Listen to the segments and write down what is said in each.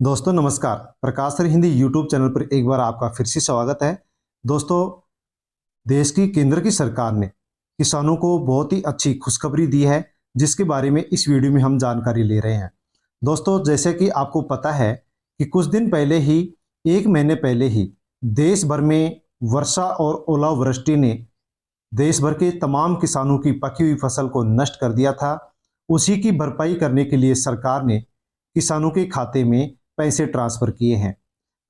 दोस्तों नमस्कार। प्रकाश sir Hindi YouTube channel पर एक बार आपका फिर से स्वागत है। दोस्तों, देश की केंद्र की सरकार ने किसानों को बहुत ही अच्छी खुशखबरी दी है, जिसके बारे में इस वीडियो में हम जानकारी ले रहे हैं। दोस्तों, जैसे कि आपको पता है कि कुछ दिन पहले ही, एक महीने पहले ही देश भर में वर्षा और ओलावृष्टि ने देश भर के तमाम किसानों की पकी हुई फसल को नष्ट कर दिया था। उसी की भरपाई करने के लिए सरकार ने किसानों के खाते में पैसे ट्रांसफर किए हैं।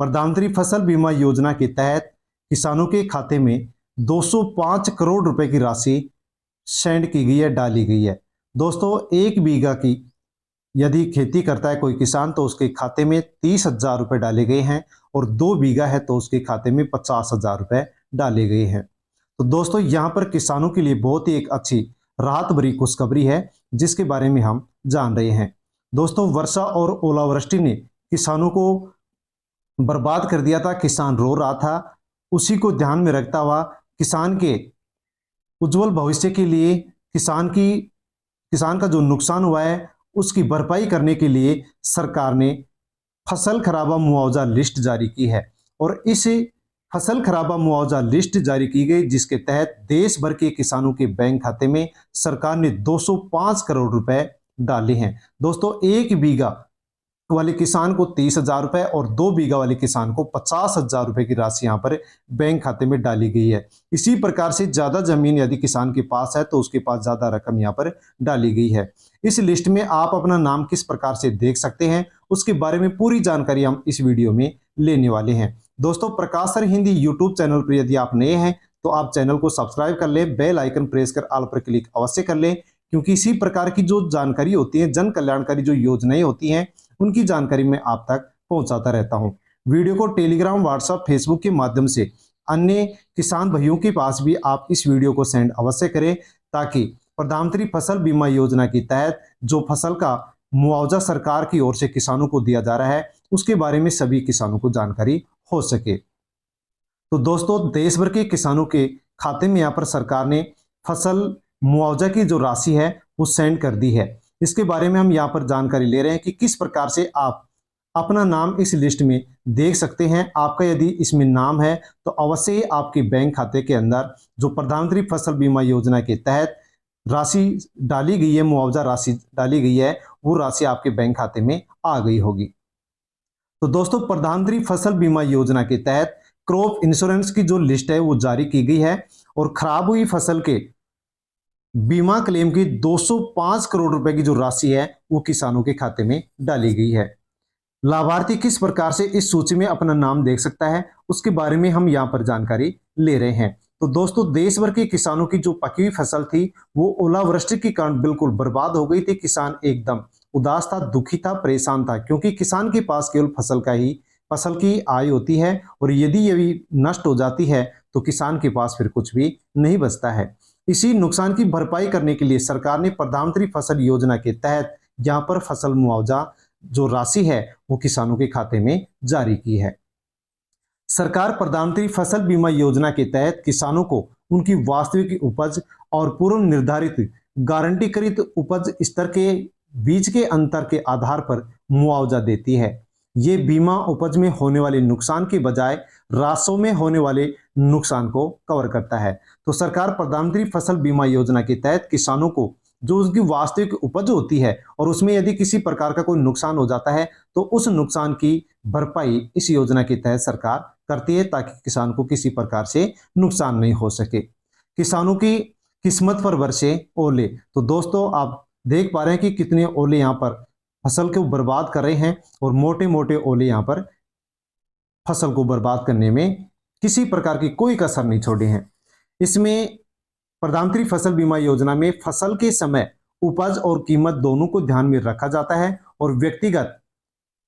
प्रधानमंत्री फसल बीमा योजना के तहत किसानों के खाते में 205 करोड़ रुपए की राशि सेंड की गई है, डाली गई है। दोस्तों, एक बीघा की यदि खेती करता है कोई किसान तो उसके खाते में 30,000 रुपए डाले गए हैं, और 2 बीघा है तो उसके खाते में 50,000 रुपए डाले गए हैं। तो दोस्तों, यहाँ पर किसानों के लिए बहुत ही एक अच्छी राहत भरी खुशखबरी है, जिसके बारे में हम जान रहे हैं। दोस्तों, वर्षा और ओलावृष्टि ने किसानों को बर्बाद कर दिया था। किसान रो रहा था। उसी को ध्यान में रखता हुआ किसान के उज्जवल भविष्य के लिए, किसान का जो नुकसान हुआ है उसकी भरपाई करने के लिए सरकार ने फसल खराबा मुआवजा लिस्ट जारी की है। और इस फसल खराबा मुआवजा लिस्ट जारी की गई, जिसके तहत देश भर के किसानों के बैंक खाते में सरकार ने 205 करोड़ रुपए डाले हैं। दोस्तों, एक बीघा वाले किसान को 30,000 रुपए और 2 बीघा वाले किसान को 50,000 रुपए की राशि यहाँ पर बैंक खाते में डाली गई है। इसी प्रकार से ज्यादा जमीन यदि किसान के पास है तो उसके पास ज्यादा रकम यहाँ पर डाली गई है। इस लिस्ट में आप अपना नाम किस प्रकार से देख सकते हैं, उसके बारे में पूरी जानकारी हम इस वीडियो में लेने वाले हैं। दोस्तों, प्रकाश सर हिंदी यूट्यूब चैनल पर यदि आप नए हैं तो आप चैनल को सब्सक्राइब कर लें, बेल आइकन प्रेस कर ऑल पर क्लिक अवश्य कर लें, क्योंकि इसी प्रकार की जो जानकारी होती है, जन कल्याणकारी जो योजनाएं होती हैं, उनकी जानकारी मैं आप तक पहुंचाता रहता हूं। वीडियो को टेलीग्राम, व्हाट्सएप, फेसबुक के माध्यम से अन्य किसान भाइयों के पास भी आप इस वीडियो को सेंड अवश्य करें, ताकि प्रधानमंत्री फसल बीमा योजना के तहत जो फसल का मुआवजा सरकार की ओर से किसानों को दिया जा रहा है, उसके बारे में सभी किसानों को जानकारी हो सके। तो दोस्तों, देश भर के किसानों के खाते में यहाँ पर सरकार ने फसल मुआवजा की जो राशि है वो सेंड कर दी है। इसके बारे में हम यहाँ पर जानकारी ले रहे हैं कि किस प्रकार से आप अपना नाम इस लिस्ट में देख सकते हैं। आपका यदि इसमें नाम है तो अवश्य ही आपके बैंक खाते के अंदर जो प्रधानमंत्री फसल बीमा योजना के तहत राशि डाली गई है, मुआवजा राशि डाली गई है, वो राशि आपके बैंक खाते में आ गई होगी। तो दोस्तों, प्रधानमंत्री फसल बीमा योजना के तहत क्रॉप इंश्योरेंस की जो लिस्ट है वो जारी की गई है, और खराब हुई फसल के बीमा क्लेम की 205 करोड़ रुपए की जो राशि है वो किसानों के खाते में डाली गई है। लाभार्थी किस प्रकार से इस सूची में अपना नाम देख सकता है, उसके बारे में हम यहाँ पर जानकारी ले रहे हैं। तो दोस्तों, देश भर के किसानों की जो पकी हुई फसल थी वो ओलावृष्टि के कारण बिल्कुल बर्बाद हो गई थी। किसान एकदम उदास था, दुखी था, परेशान था, क्योंकि किसान के पास केवल फसल की आय होती है, और यदि ये नष्ट हो जाती है तो किसान के पास फिर कुछ भी नहीं बचता है। इसी नुकसान की भरपाई करने के लिए सरकार ने प्रधानमंत्री फसल योजना के तहत यहाँ पर फसल मुआवजा जो राशि है वो किसानों के खाते में जारी की है। सरकार प्रधानमंत्री फसल बीमा योजना के तहत किसानों को उनकी वास्तविक उपज और पूर्व निर्धारित गारंटीकृत उपज स्तर के बीच के अंतर के आधार पर मुआवजा देती है। ये बीमा उपज में होने वाले नुकसान के बजाय राशों में होने वाले नुकसान को कवर करता है। तो सरकार प्रधानमंत्री फसल बीमा योजना के तहत किसानों को जो उसकी वास्तविक उपज होती है और उसमें यदि किसी प्रकार का कोई नुकसान हो जाता है तो उस नुकसान की भरपाई इस योजना के तहत सरकार करती है, ताकि किसान को किसी प्रकार से नुकसान नहीं हो सके। किसानों की किस्मत पर बरसे ओले। तो दोस्तों, आप देख पा रहे हैं कि कितने ओले यहाँ पर फसल को बर्बाद कर रहे हैं, और मोटे मोटे ओले यहाँ पर फसल को बर्बाद करने में किसी प्रकार की कोई कसर नहीं छोड़ी है। इसमें प्रधानमंत्री फसल बीमा योजना में फसल के समय उपज और कीमत दोनों को ध्यान में रखा जाता है, और व्यक्तिगत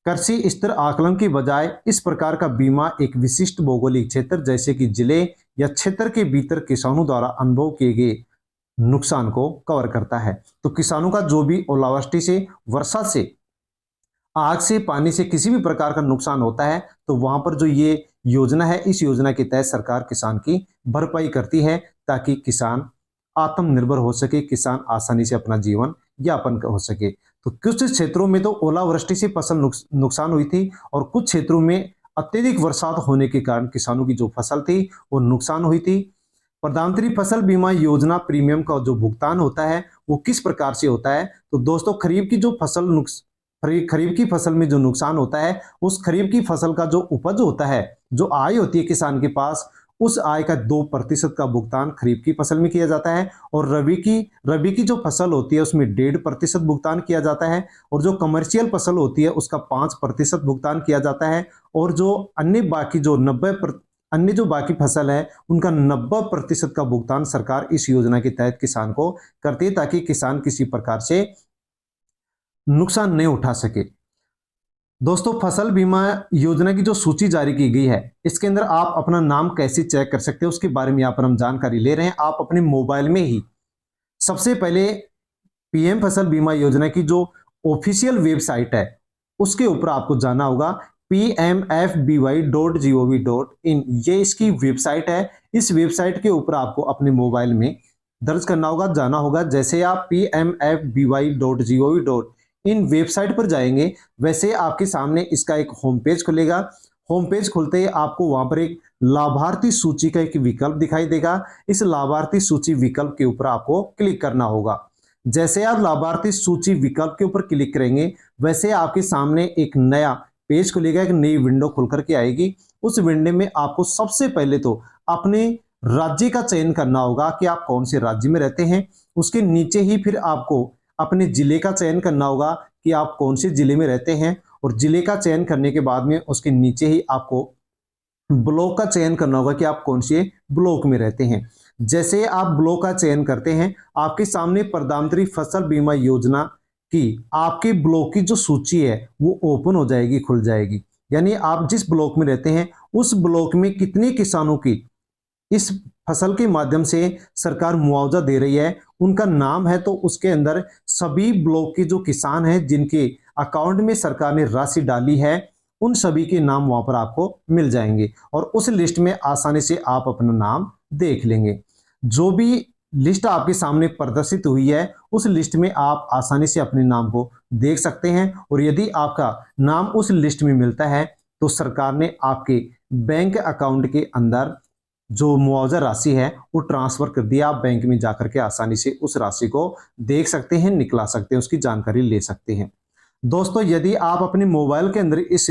कृषि स्तर आकलन के बजाय इस प्रकार का बीमा एक विशिष्ट भौगोलिक क्षेत्र जैसे कि जिले या क्षेत्र के भीतर किसानों द्वारा अनुभव किए गए नुकसान को कवर करता है। तो किसानों का जो भी ओलावृष्टि से, वर्षा से, आग से, पानी से किसी भी प्रकार का नुकसान होता है तो वहां पर जो ये योजना है, इस योजना के तहत सरकार किसान की भरपाई करती है, ताकि किसान आत्मनिर्भर हो सके, किसान आसानी से अपना जीवन यापन हो सके। तो कुछ क्षेत्रों में तो ओलावृष्टि से फसल नुकसान हुई थी और कुछ क्षेत्रों में अत्यधिक बरसात होने के कारण किसानों की जो फसल थी वो नुकसान हुई थी। प्रधानमंत्री फसल बीमा योजना प्रीमियम का जो भुगतान होता है वो किस प्रकार से होता है? तो दोस्तों खरीफ की जो फसल खरीफ की फसल में जो नुकसान होता है, उस खरीफ की फसल का जो उपज होता है, जो आय होती है किसान के पास, उस आय का 2% का भुगतान खरीफ की फसल में किया जाता है और रबी की जो फसल होती है उसमें 1.5% भुगतान किया जाता है और जो कमर्शियल फसल होती है उसका 5% भुगतान किया जाता है और जो अन्य जो बाकी फसल है उनका 90% का भुगतान सरकार इस योजना के तहत किसान को करती है, ताकि किसान किसी प्रकार से नुकसान नहीं उठा सके। दोस्तों फसल बीमा योजना की जो सूची जारी की गई है, इसके अंदर आप अपना नाम कैसे चेक कर सकते हैं उसके बारे में यहाँ पर हम जानकारी ले रहे हैं। आप अपने मोबाइल में ही सबसे पहले पीएम फसल बीमा योजना की जो ऑफिशियल वेबसाइट है उसके ऊपर आपको जाना होगा, pmfby.gov.in, ये इसकी वेबसाइट है। इस वेबसाइट के ऊपर आपको अपने मोबाइल में दर्ज करना होगा, जाना होगा। जैसे आप pmfby.gov.in वेबसाइट पर जाएंगे वैसे आपके सामने इसका एक होम पेज खुलेगा। होम पेज खुलते ही आपको वहां पर एक लाभार्थी सूची का एक विकल्प दिखाई देगा। इस लाभार्थी सूची विकल्प के ऊपर आपको क्लिक करना होगा। जैसे आप लाभार्थी सूची विकल्प के ऊपर क्लिक करेंगे वैसे आपके सामने एक नया पेज खुलेगा, एक नई विंडो खुल करके आएगी। उस विंडो में आपको सबसे पहले तो अपने राज्य का चयन करना होगा कि आप कौन से राज्य में रहते हैं। उसके नीचे ही फिर आपको अपने जिले का चयन करना होगा कि आप कौन से जिले में रहते हैं और जिले का चयन करने के बाद में उसके नीचे ही आपको ब्लॉक का चयन करना होगा कि आप कौन से ब्लॉक में रहते हैं। जैसे आप ब्लॉक का चयन करते हैं आपके सामने प्रधानमंत्री फसल बीमा योजना की आपके ब्लॉक की जो सूची है वो ओपन हो जाएगी, खुल जाएगी। यानी आप जिस ब्लॉक में रहते हैं उस ब्लॉक में कितने किसानों की इस फसल के माध्यम से सरकार मुआवजा दे रही है उनका नाम है, तो उसके अंदर सभी ब्लॉक के जो किसान हैं जिनके अकाउंट में सरकार ने राशि डाली है उन सभी के नाम वहां पर आपको मिल जाएंगे और उस लिस्ट में आसानी से आप अपना नाम देख लेंगे। जो भी लिस्ट आपके सामने प्रदर्शित हुई है उस लिस्ट में आप आसानी से अपने नाम को देख सकते हैं और यदि आपका नाम उस लिस्ट में मिलता है तो सरकार ने आपके बैंक अकाउंट के अंदर जो मुआवजा राशि है वो ट्रांसफर कर दिया। आप बैंक में जाकर के आसानी से उस राशि को देख सकते हैं, निकला सकते हैं, उसकी जानकारी ले सकते हैं। दोस्तों यदि आप अपने मोबाइल के अंदर इस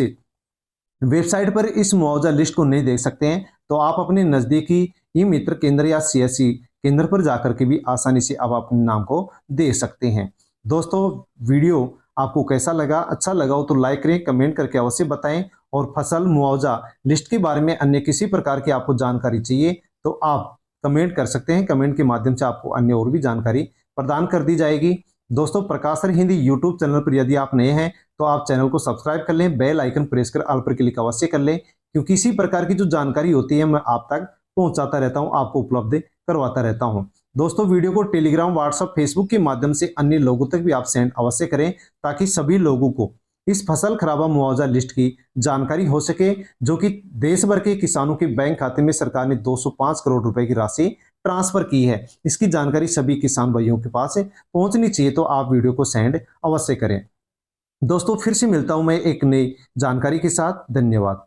वेबसाइट पर इस मुआवजा लिस्ट को नहीं देख सकते हैं तो आप अपने नजदीकी ई मित्र केंद्र या सीएससी केंद्र पर जाकर के भी आसानी से आप अपने नाम को देख सकते हैं। दोस्तों वीडियो आपको कैसा लगा? अच्छा लगा हो तो लाइक करें, कमेंट करके अवश्य बताएं और फसल मुआवजा लिस्ट के बारे में अन्य किसी प्रकार की आपको जानकारी चाहिए तो आप कमेंट कर सकते हैं। कमेंट के माध्यम से आपको अन्य और भी जानकारी प्रदान कर दी जाएगी। दोस्तों प्रकाश सर हिंदी यूट्यूब चैनल पर यदि आप नए हैं तो आप चैनल को सब्सक्राइब कर लें, बेल आइकन प्रेस कर ऑल पर क्लिक अवश्य कर लें, क्योंकि इसी प्रकार की जो जानकारी होती है मैं आप तक पहुंचाता रहता हूं, आपको उपलब्ध करवाता रहता हूं। दोस्तों वीडियो को टेलीग्राम, व्हाट्सएप, फेसबुक के माध्यम से अन्य लोगों तक भी आप सेंड अवश्य करें ताकि सभी लोगों को इस फसल खराबा मुआवजा लिस्ट की जानकारी हो सके, जो कि देश भर के किसानों के बैंक खाते में सरकार ने 205 करोड़ रुपए की राशि ट्रांसफर की है। इसकी जानकारी सभी किसान भाइयों के पास पहुंचनी चाहिए, तो आप वीडियो को सेंड अवश्य करें। दोस्तों फिर से मिलता हूं मैं एक नई जानकारी के साथ। धन्यवाद।